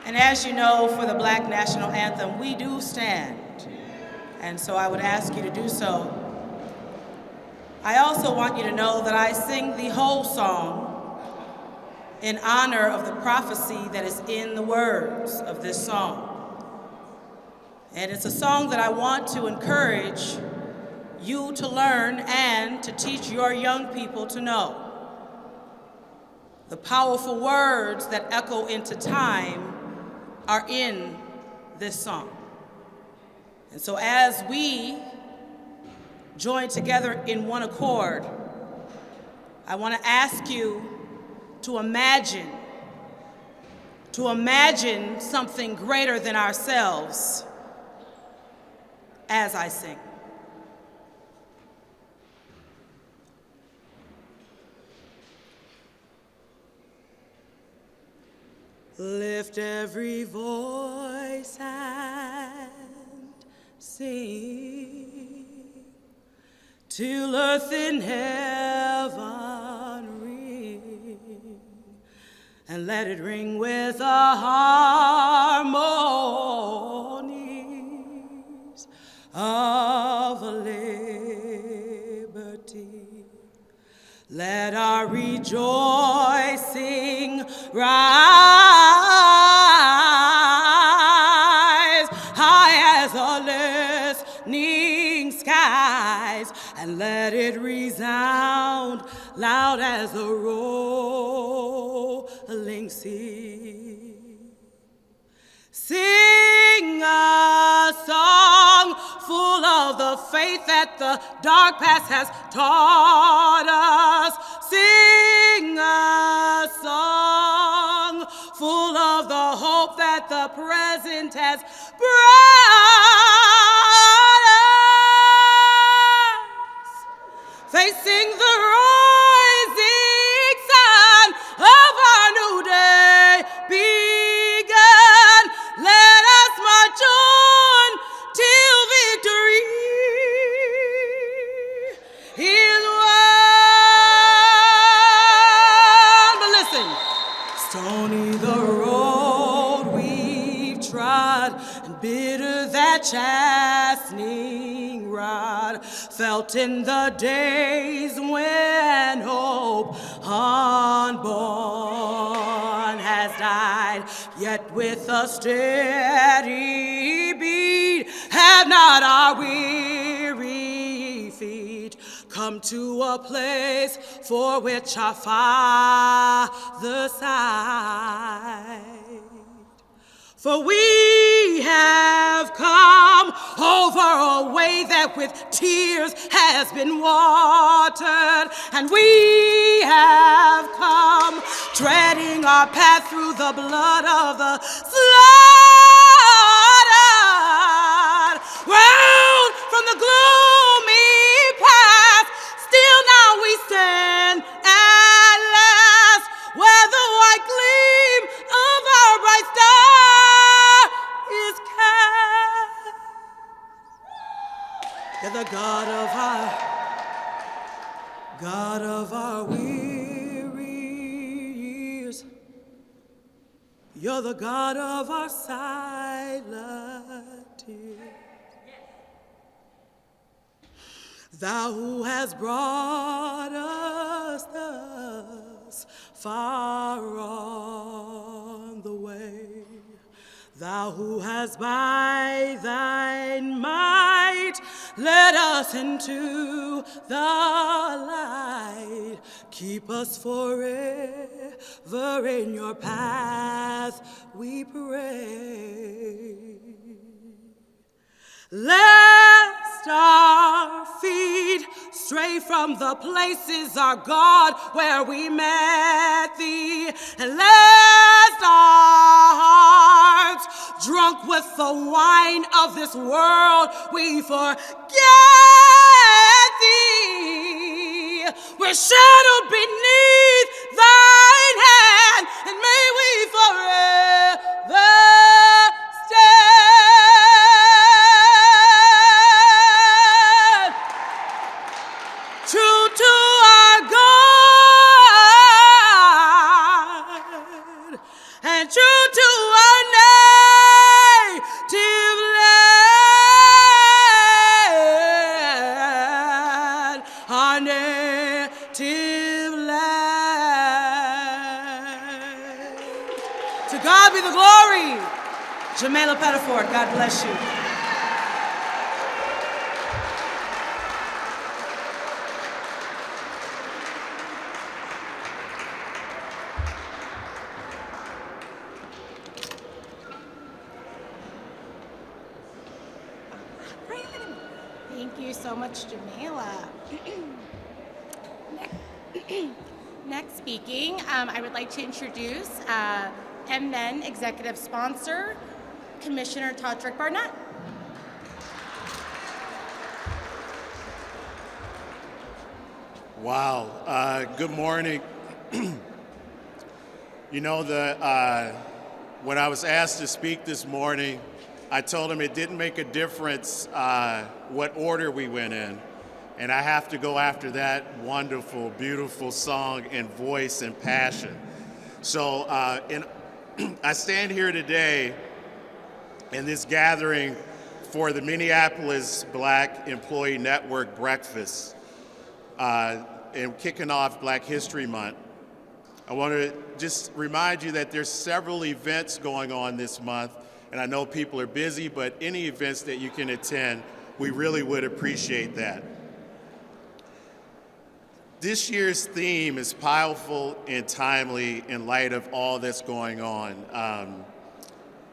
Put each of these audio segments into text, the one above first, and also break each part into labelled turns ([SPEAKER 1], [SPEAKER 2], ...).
[SPEAKER 1] And as you know, for the Black National Anthem, we do stand. And so I would ask you to do so. I also want you to know that I sing the whole song in honor of the prophecy that is in the words of this song. And it's a song that I want to encourage you to learn and to teach your young people to know. The powerful words that echo into time are in this song. And so as we join together in one accord, I want to ask you to imagine something greater than ourselves as I sing. Lift every voice and sing till earth and heaven ring, and let it ring with the harmonies of liberty. Let our rejoicing rise high as the listening skies, and let it resound loud as the rolling sea. Sing a song full of the faith that the dark past has taught us. Sing a song full of the hope that the present has brought us. Facing the rising sun of our new day begun, let us march on till victory is won. But listen, stony the road we've trod, and bitter that chastening rod, felt in the days when hope unborn has died. Yet with a steady beat have not our weary feet come to a place for which our Father sighed. For we have come over a way that with tears has been watered, and we have come treading our path through the blood of the slaughtered. Round from the gloomy past, still now we stand at last, where the white gleam of our bright star is cast. You're the God of our weary years. You're the God of our silent tears. Thou who has brought us thus far on the way, thou who has by thine might led us into the light, keep us forever in your path, we pray. Lest our feet stray from the places, our God, where we met thee, and lest our hearts, drunk with the wine of this world, we forget thee. We're shadowed beneath thine hand, and may we forever stand true to our God and true to our native land, our native land. To God be the glory. Jamela Pettiford, God bless you.
[SPEAKER 2] Thank you so much, Jamela. Next speaking, I would like to introduce MN Executive Sponsor, Commissioner Todrick Barnett.
[SPEAKER 3] Wow, good morning. You know, when I was asked to speak this morning, I told him it didn't make a difference what order we went in. And I have to go after that wonderful, beautiful song and voice and passion. So I stand here today in this gathering for the Minneapolis Black Employee Network breakfast and kicking off Black History Month. I want to just remind you that there's several events going on this month, and I know people are busy, but any events that you can attend, we really would appreciate that. This year's theme is powerful and timely in light of all that's going on.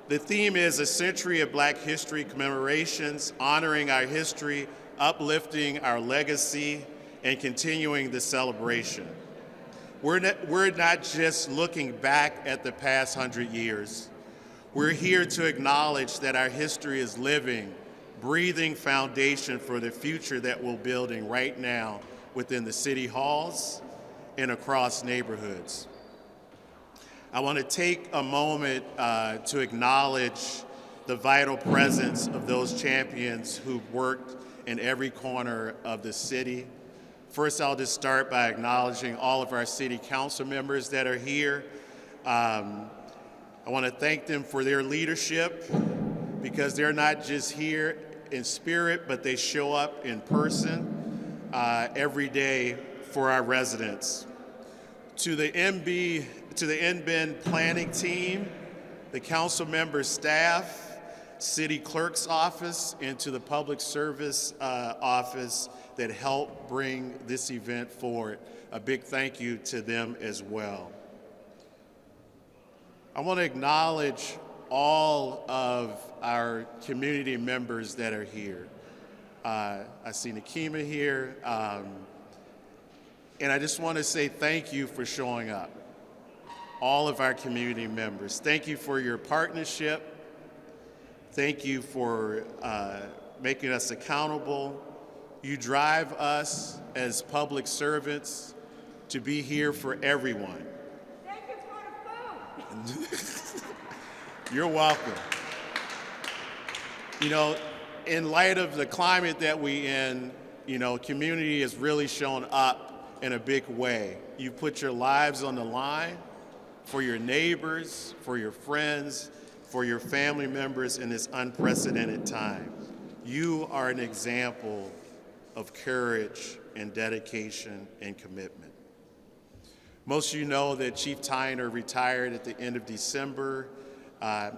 [SPEAKER 3] The theme is a century of Black history commemorations, honoring our history, uplifting our legacy, and continuing the celebration. We're not just looking back at the past 100 years. We're here to acknowledge that our history is living, breathing foundation for the future that we're building right now within the city halls and across neighborhoods. I want to take a moment to acknowledge the vital presence of those champions who've worked in every corner of the city. First, I'll just start by acknowledging all of our city council members that are here. I want to thank them for their leadership because they're not just here in spirit, but they show up in person every day for our residents. To the NBN planning team, the council members, staff, city clerk's office, and to the public service office that helped bring this event forward. A big thank you to them as well. I want to acknowledge all of our community members that are here. I see Nakima here, and I just want to say thank you for showing up. All of our community members, thank you for your partnership. Thank you for making us accountable. You drive us as public servants to be here for everyone.
[SPEAKER 2] Thank you for the food.
[SPEAKER 3] You're welcome. You know, in light of the climate that we in, you know, community has really shown up in a big way. You put your lives on the line for your neighbors, for your friends, for your family members in this unprecedented time. You are an example of courage and dedication and commitment. Most of you know that Chief Tyner retired at the end of December. I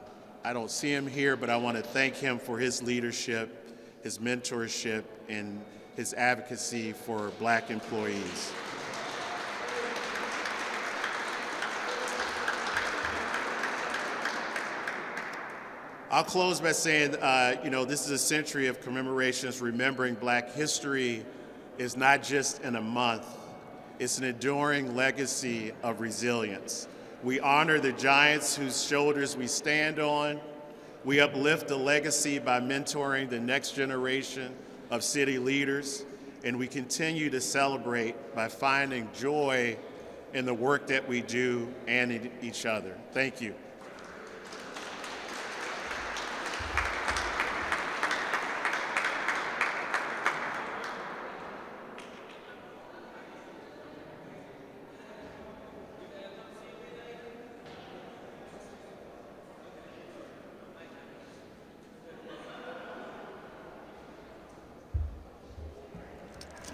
[SPEAKER 3] don't see him here, but I want to thank him for his leadership, his mentorship, and his advocacy for Black employees. I'll close by saying, you know, this is a century of commemorations remembering Black history is not just in a month, it's an enduring legacy of resilience. We honor the giants whose shoulders we stand on. We uplift the legacy by mentoring the next generation of city leaders, and we continue to celebrate by finding joy in the work that we do and in each other. Thank you.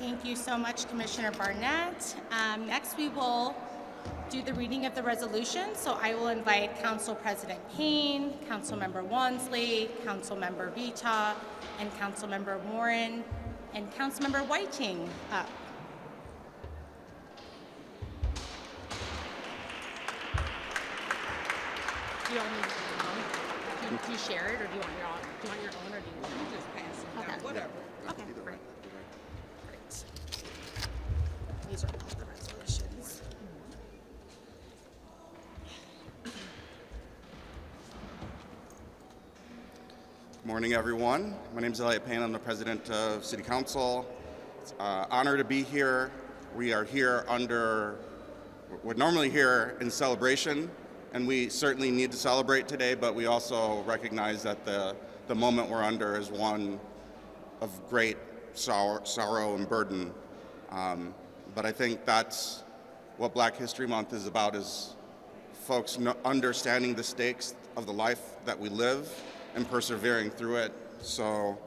[SPEAKER 2] Thank you so much, Commissioner Barnett. Next, we will do the reading of the resolution. So I will invite Council President Payne, Councilmember Wansley, Councilmember Vita, and Councilmember Warren, and Councilmember Whiting up. Do you want me to do you share it, or do you want your own? Do you want your own, or do you just pass it down?
[SPEAKER 4] Okay.
[SPEAKER 2] Whatever. Okay, great. Great. These are all the resolutions.
[SPEAKER 4] Good morning, everyone. My name is Elliot Payne. I'm the president of City Council. It's an honor to be here. We are here we're normally here in celebration, and we certainly need to celebrate today, but we also recognize that the moment we're under is one of great sorrow and burden. But I think that's what Black History Month is about, is folks understanding the stakes of the life that we live and persevering through it. So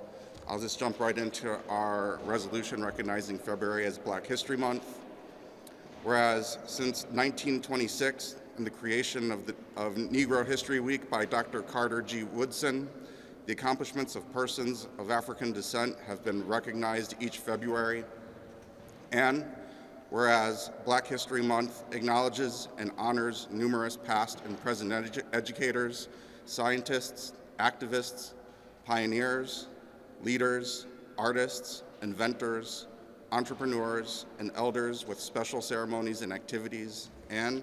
[SPEAKER 4] I'll just jump right into our resolution recognizing February as Black History Month. Whereas since 1926 and the creation of Negro History Week by Dr. Carter G. Woodson, the accomplishments of persons of African descent have been recognized each February. And whereas Black History Month acknowledges and honors numerous past and present educators, scientists, activists, pioneers, leaders, artists, inventors, entrepreneurs, and elders with special ceremonies and activities. And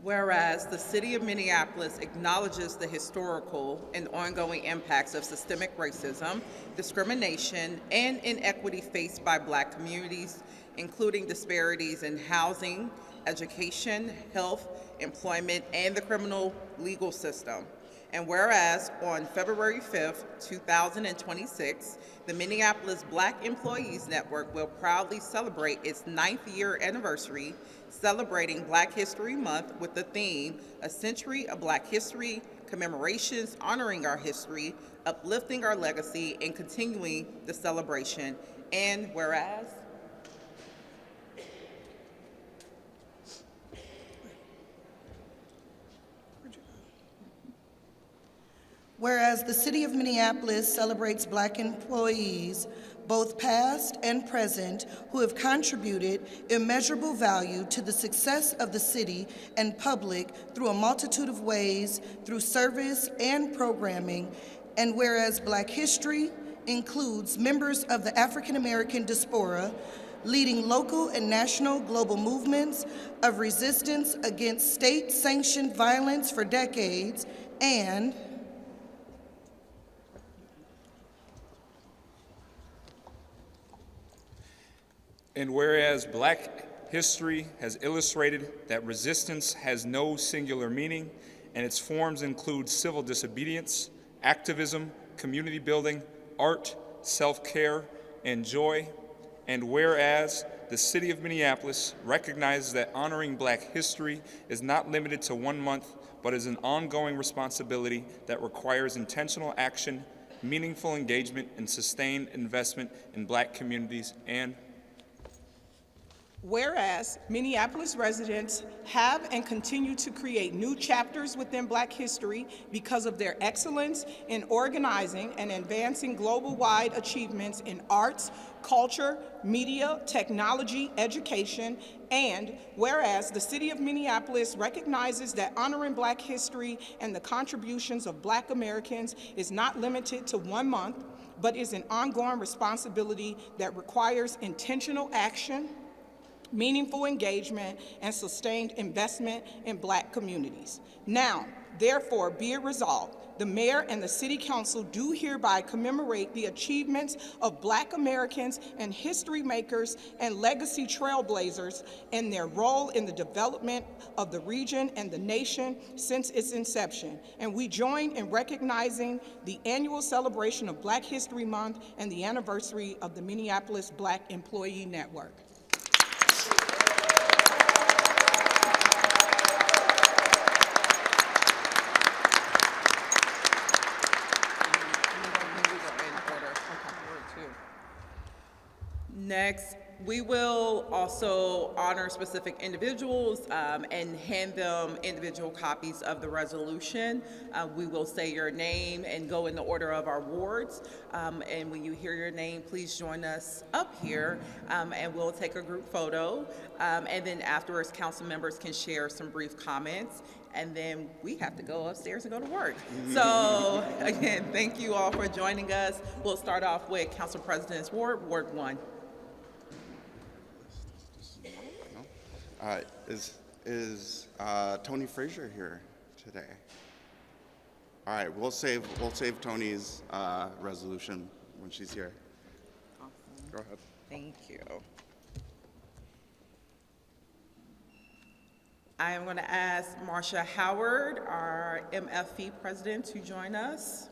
[SPEAKER 5] whereas the City of Minneapolis acknowledges the historical and ongoing impacts of systemic racism, discrimination, and inequity faced by Black communities, including disparities in housing, education, health, employment, and the criminal legal system. And whereas on February 5th, 2026, the Minneapolis Black Employees Network will proudly celebrate its 9th year anniversary, celebrating Black History Month with the theme, A Century of Black History, commemorations honoring our history, uplifting our legacy, and continuing the celebration. And whereas
[SPEAKER 6] Whereas the City of Minneapolis celebrates Black employees, both past and present, who have contributed immeasurable value to the success of the city and public through a multitude of ways, through service and programming, and whereas Black history includes members of the African American diaspora, leading local and national global movements of resistance against state-sanctioned violence for decades,
[SPEAKER 7] And whereas Black history has illustrated that resistance has no singular meaning, and its forms include civil disobedience, activism, community building, art, self-care, and joy. And whereas the City of Minneapolis recognizes that honoring Black history is not limited to 1 month, but is an ongoing responsibility that requires intentional action, meaningful engagement, and sustained investment in Black communities. And
[SPEAKER 8] whereas Minneapolis residents have and continue to create new chapters within Black history because of their excellence in organizing and advancing global-wide achievements in arts, culture, media, technology, education, and whereas the City of Minneapolis recognizes that honoring Black history and the contributions of Black Americans is not limited to 1 month, but is an ongoing responsibility that requires intentional action, meaningful engagement, and sustained investment in Black communities. Now, therefore, be it resolved, the Mayor and the City Council do hereby commemorate the achievements of Black Americans and history makers and legacy trailblazers and their role in the development of the region and the nation since its inception. And we join in recognizing the annual celebration of Black History Month and the anniversary of the Minneapolis Black Employee Network.
[SPEAKER 5] we will also honor specific individuals and hand them individual copies of the resolution. We will say your name and go in the order of our wards. And when you hear your name, please join us up here and we'll take a group photo. And then afterwards, council members can share some brief comments. And then we have to go upstairs and go to work. So again, thank you all for joining us. We'll start off with Council President's Ward, Ward 1.
[SPEAKER 4] Is Tony Frazier here today? All right, we'll save Tony's resolution when she's here.
[SPEAKER 5] Awesome.
[SPEAKER 4] Go ahead.
[SPEAKER 5] Thank you. I am going to ask Marcia Howard, our MFE president, to join us.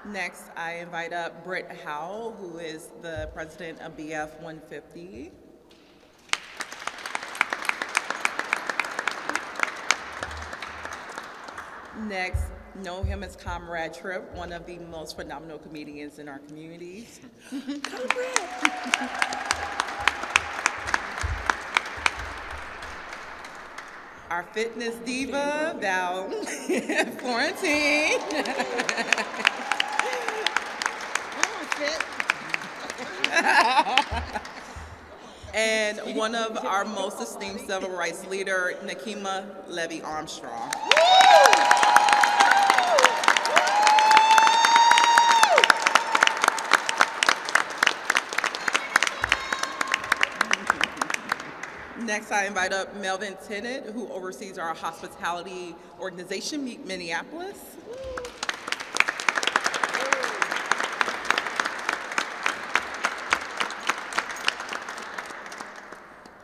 [SPEAKER 5] Next, I invite up Britt Howell, who is the president of BF 150. Next, know him as Comrade Tripp, one of the most phenomenal comedians in our communities. Our fitness diva, Val Florentine. And one of our most esteemed civil rights leader, Nakima Levy Armstrong. Next, I invite up Melvin Tennant, who oversees our hospitality organization, Minneapolis.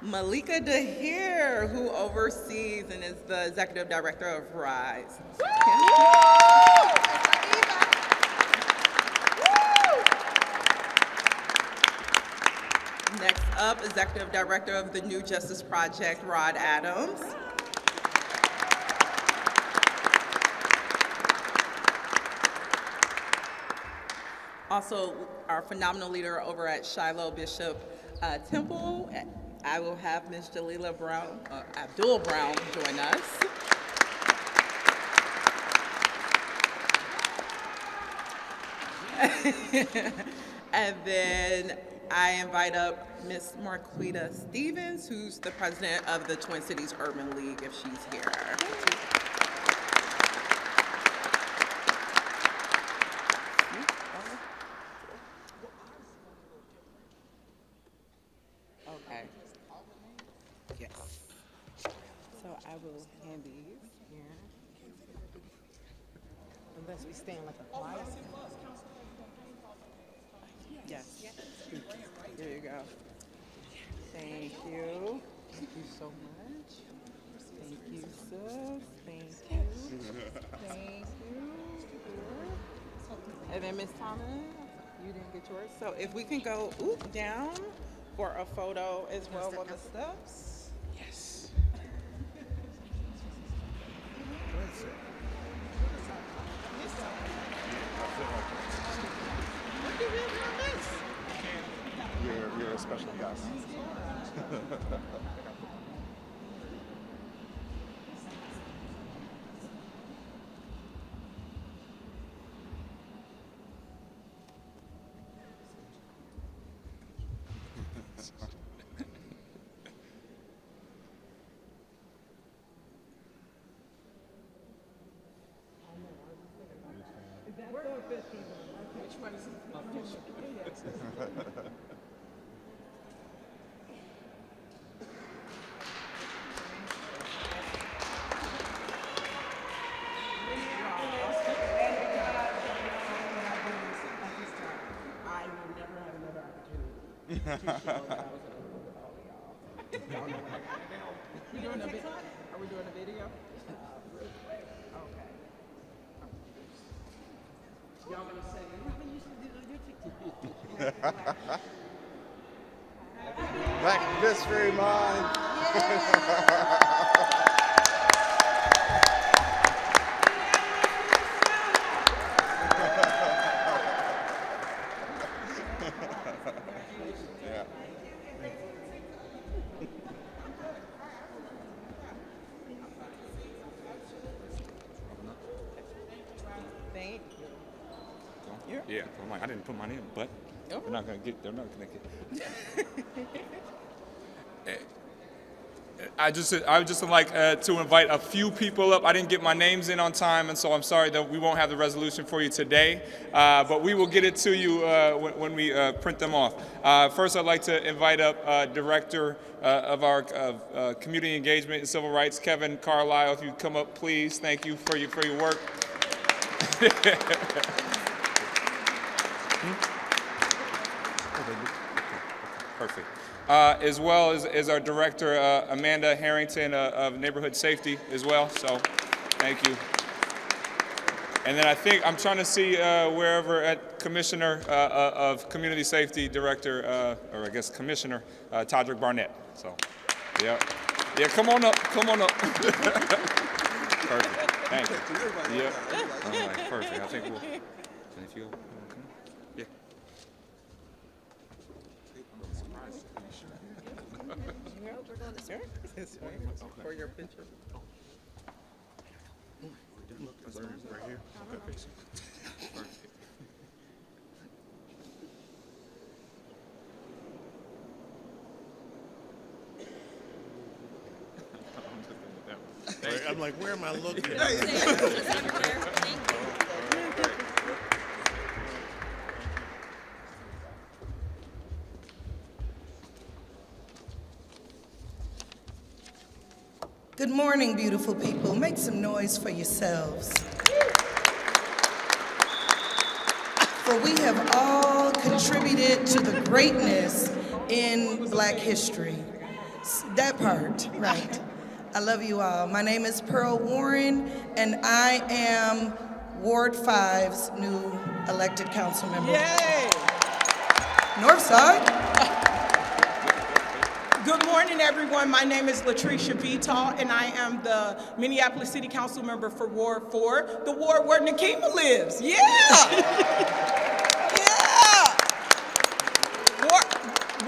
[SPEAKER 5] Malika Dahir, who oversees and is the executive director of RISE. Next up, executive director of the New Justice Project, Rod Adams. Also, our phenomenal leader over at Shiloh, Bishop Temple. I will have Ms. Jalila Brown, Abdul Brown, join us. And then I invite up Ms. Marquita Stevens, who's the president of the Twin Cities Urban League, if she's here. Okay. Yes. So I will hand these here.
[SPEAKER 9] Unless we stand like a choir.
[SPEAKER 5] Yes. There you go. Thank you. Thank you so much. Thank you, sis. Thank you. Thank you. And then Ms. Thomas, you didn't get yours. So if we can go down for a photo as well on the steps. Yes.
[SPEAKER 10] You're a special guest.
[SPEAKER 5] Which one is official?
[SPEAKER 9] I will never have another opportunity to show that I was in a room with all of y'all. Y'all know what I got now.
[SPEAKER 5] We doing a video? Are we doing a video? Okay.
[SPEAKER 9] Y'all gonna say, remember you used to do your TikTok?
[SPEAKER 10] Black History Month.
[SPEAKER 7] I didn't put my name, but they're not going to get. I would just like to invite a few people up. I didn't get my names in on time, and so I'm sorry that we won't have the resolution for you today, but we will get it to you when we print them off. First, I'd like to invite up Director of our Community Engagement and Civil Rights, Kevin Carlisle. If you'd come up, please. Thank you for your work. Perfect. As well as our director, Amanda Harrington of Neighborhood Safety as well, so thank you. And then I think, I'm trying to see wherever at Commissioner of Community Safety Director, or I guess Commissioner, Todrick Barnett, so, yeah, come on up. Perfect, thank you. Yeah, all right, perfect, I think we'll, if you, yeah.
[SPEAKER 5] For your picture.
[SPEAKER 3] Right here. I'm like, where am I looking?
[SPEAKER 6] Good morning, beautiful people. Make some noise for yourselves. For we have all contributed to the greatness in Black history. That part, right. I love you all. My name is Pearl Warren, and I am Ward 5's new elected council member.
[SPEAKER 8] Yay!
[SPEAKER 6] Northside.
[SPEAKER 8] Good morning, everyone. My name is Latricia Vital, and I am the Minneapolis City Council member for Ward 4, the ward where Nikema lives. Yeah! Yeah!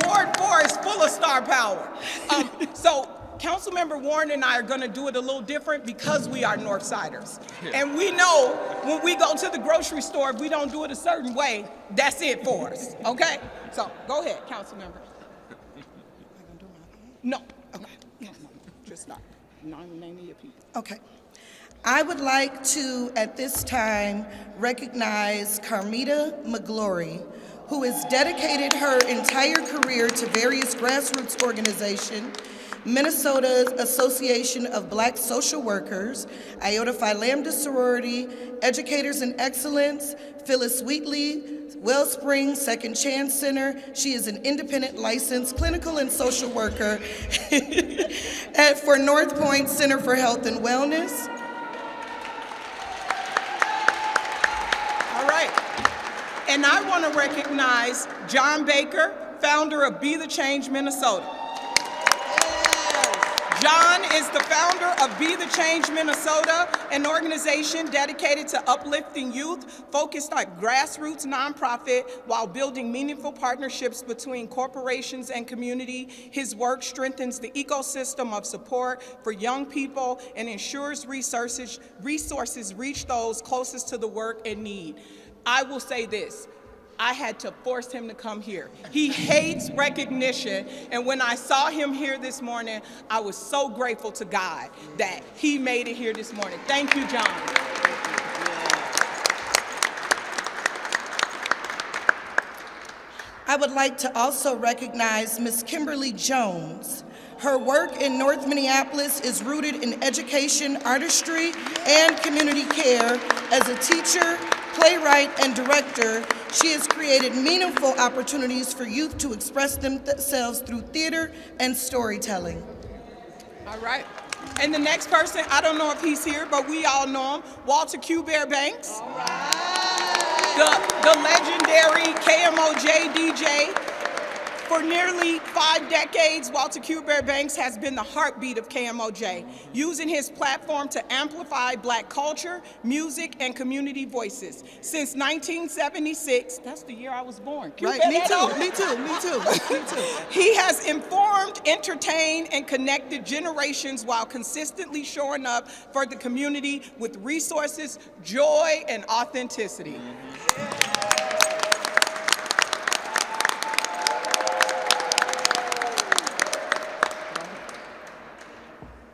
[SPEAKER 8] Ward 4 is full of star power. So Councilmember Warren and I are going to do it a little different because we are Northsiders. And we know when we go to the grocery store, if we don't do it a certain way, that's it for us, okay? So go ahead, Councilmember. No, okay. No. Just stop. Name of your people.
[SPEAKER 6] Okay. I would like to, at this time, recognize Carmita McGlory, who has dedicated her entire career to various grassroots organizations, Minnesota's Association of Black Social Workers, Iota Phi Lambda Sorority, Educators in Excellence, Phyllis Wheatley, Wellspring Second Chance Center. She is an independent licensed clinical and social worker for North Point Center for Health and Wellness.
[SPEAKER 8] All right. And I want to recognize John Baker, founder of Be the Change Minnesota. John is the founder of Be the Change Minnesota, an organization dedicated to uplifting youth, focused on grassroots nonprofit while building meaningful partnerships between corporations and community. His work strengthens the ecosystem of support for young people and ensures resources reach those closest to the work and need. I will say this. I had to force him to come here. He hates recognition, and when I saw him here this morning, I was so grateful to God that he made it here this morning. Thank you, John.
[SPEAKER 6] I would like to also recognize Ms. Kimberly Jones. Her work in North Minneapolis is rooted in education, artistry, and community care. As a teacher, playwright, and director, she has created meaningful opportunities for youth to express themselves through theater and storytelling.
[SPEAKER 8] All right. And the next person, I don't know if he's here, but we all know him, Walter Q. Bear Banks. All right. The legendary KMOJ DJ. For nearly 5 decades, Walter Q. Bear Banks has been the heartbeat of KMOJ, using his platform to amplify Black culture, music, and community voices. Since 1976, that's the year I was born.
[SPEAKER 6] Right, me too.
[SPEAKER 8] He has informed, entertained, and connected generations while consistently showing up for the community with resources, joy, and authenticity.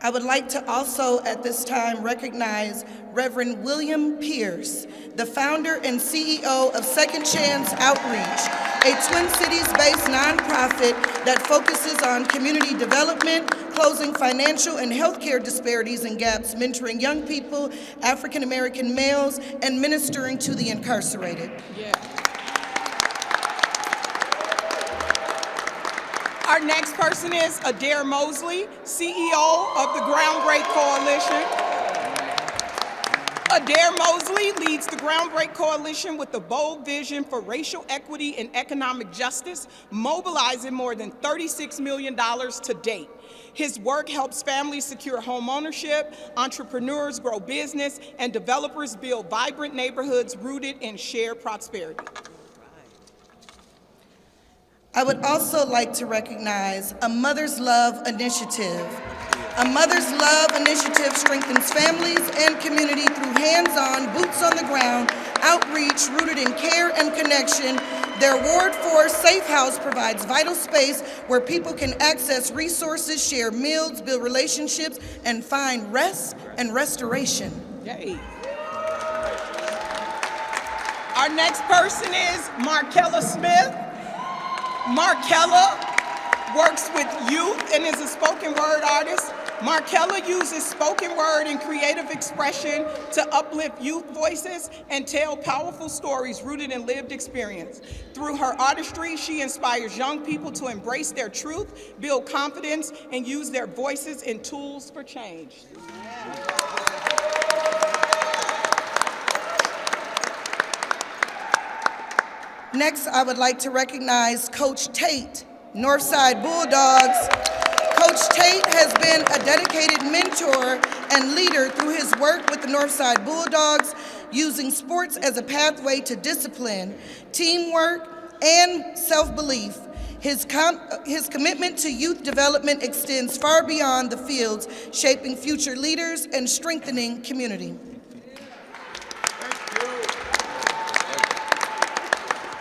[SPEAKER 6] I would like to also at this time recognize Reverend William Pierce, the founder and CEO of Second Chance Outreach, a Twin Cities-based nonprofit that focuses on community development, closing financial and healthcare disparities and gaps, mentoring young people, African American males, and ministering to the incarcerated.
[SPEAKER 8] Yeah. Our next person is Adair Mosley, CEO of the Groundbreak Coalition. Adair Mosley leads the Groundbreak Coalition with a bold vision for racial equity and economic justice, mobilizing more than $36 million to date. His work helps families secure home ownership, entrepreneurs grow business, and developers build vibrant neighborhoods rooted in shared prosperity.
[SPEAKER 6] I would also like to recognize a Mother's Love Initiative. A Mother's Love Initiative strengthens families and community through hands-on, boots-on-the-ground outreach rooted in care and connection. Their Ward 4 Safe House provides vital space where people can access resources, share meals, build relationships, and find rest and restoration.
[SPEAKER 8] Yay. Our next person is Markella Smith. Markella works with youth and is a spoken word artist. Markella uses spoken word and creative expression to uplift youth voices and tell powerful stories rooted in lived experience. Through her artistry, she inspires young people to embrace their truth, build confidence, and use their voices and tools for change.
[SPEAKER 6] Next, I would like to recognize Coach Tate, Northside Bulldogs. Coach Tate has been a dedicated mentor and leader through his work with the Northside Bulldogs, using sports as a pathway to discipline, teamwork, and self-belief. His commitment to youth development extends far beyond the fields, shaping future leaders and strengthening community.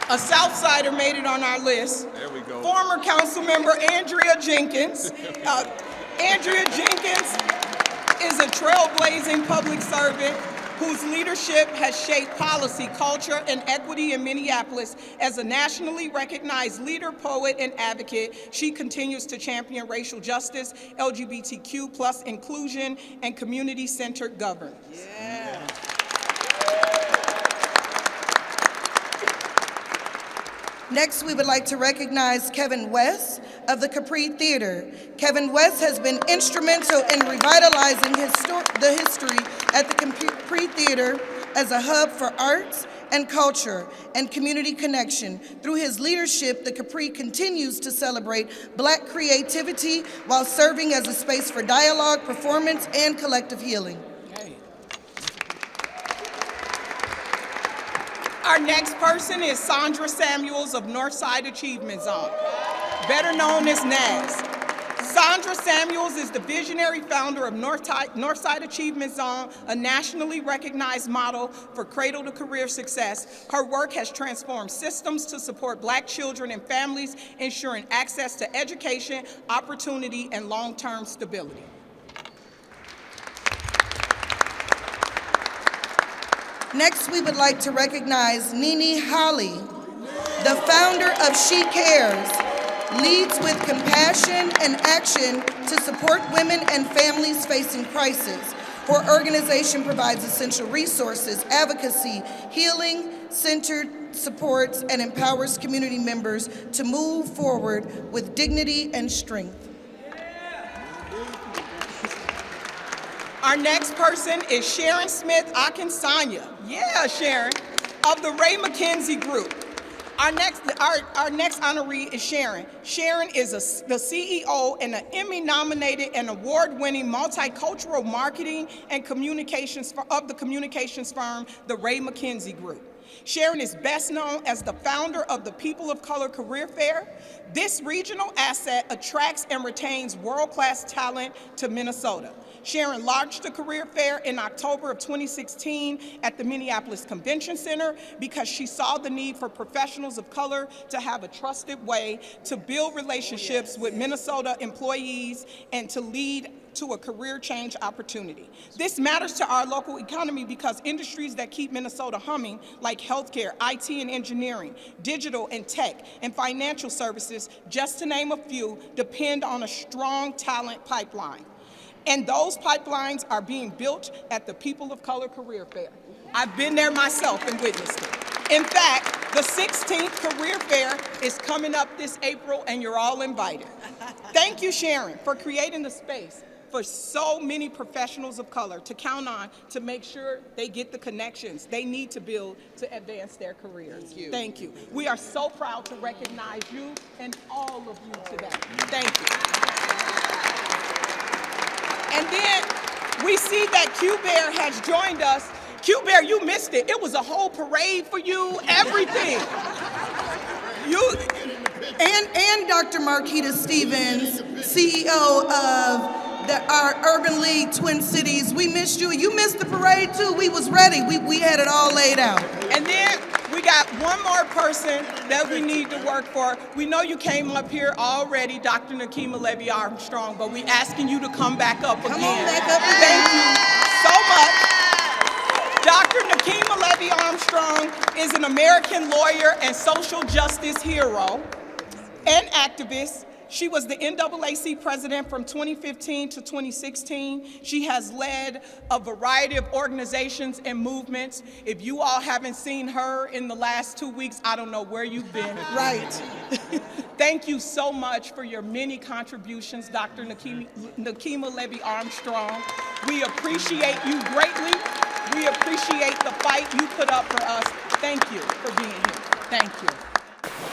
[SPEAKER 8] A Southsider made it on our list.
[SPEAKER 7] There we go.
[SPEAKER 8] Former council member Andrea Jenkins. Andrea Jenkins is a trailblazing public servant whose leadership has shaped policy, culture, and equity in Minneapolis. As a nationally recognized leader, poet, and advocate, she continues to champion racial justice, LGBTQ+ inclusion, and community-centered governance.
[SPEAKER 5] Yeah.
[SPEAKER 6] Next, we would like to recognize Kevin West of the Capri Theater. Kevin West has been instrumental in revitalizing the history at the Capri Theater as a hub for arts and culture and community connection. Through his leadership, the Capri continues to celebrate Black creativity while serving as a space for dialogue, performance, and collective healing.
[SPEAKER 8] Our next person is Sandra Samuels of Northside Achievement Zone, better known as NAS. Sandra Samuels is the visionary founder of Northside Achievement Zone, a nationally recognized model for cradle-to-career success. Her work has transformed systems to support Black children and families, ensuring access to education, opportunity, and long-term stability.
[SPEAKER 6] Next, we would like to recognize Nene Holly, the founder of She Cares, leads with compassion and action to support women and families facing crisis. Her organization provides essential resources, advocacy, healing, centered supports, and empowers community members to move forward with dignity and strength.
[SPEAKER 8] Our next person is Sharon Smith Akinsanya. Yeah, Sharon, of the Ray McKenzie Group. Our next honoree is Sharon. Sharon is the CEO and an Emmy-nominated and award-winning multicultural marketing and communications of the communications firm, the Ray McKenzie Group. Sharon is best known as the founder of the People of Color Career Fair. This regional asset attracts and retains world-class talent to Minnesota. Sharon launched the career fair in October of 2016 at the Minneapolis Convention Center because she saw the need for professionals of color to have a trusted way to build relationships with Minnesota employees and to lead to a career change opportunity. This matters to our local economy because industries that keep Minnesota humming, like healthcare, IT and engineering, digital and tech, and financial services, just to name a few, depend on a strong talent pipeline. And those pipelines are being built at the People of Color Career Fair. I've been there myself and witnessed it. In fact, the 16th Career Fair is coming up this April, and you're all invited. Thank you, Sharon, for creating the space for so many professionals of color to count on to make sure they get the connections they need to build to advance their careers. Thank you. We are so proud to recognize you and all of you today. Thank you. And then we see that Q-Bear has joined us. Q-Bear, you missed it. It was a whole parade for you, everything.
[SPEAKER 6] And Dr. Marquita Stevens, CEO of our Urban League Twin Cities. We missed you. You missed the parade too. We was ready. We had it all laid out.
[SPEAKER 8] And then we got one more person that we need to work for. We know you came up here already, Dr. Nakima Levy-Armstrong, but we asking you to come back up again.
[SPEAKER 6] Come on back up again.
[SPEAKER 8] Thank you so much. Dr. Nakima Levy-Armstrong is an American lawyer and social justice hero and activist. She was the NAAC president from 2015 to 2016. She has led a variety of organizations and movements. If you all haven't seen her in the last 2 weeks, I don't know where you've been.
[SPEAKER 6] Right.
[SPEAKER 8] Thank you so much for your many contributions, Dr. Nakima Levy-Armstrong. We appreciate you greatly. We appreciate the fight you put up for us. Thank you for being here. Thank you.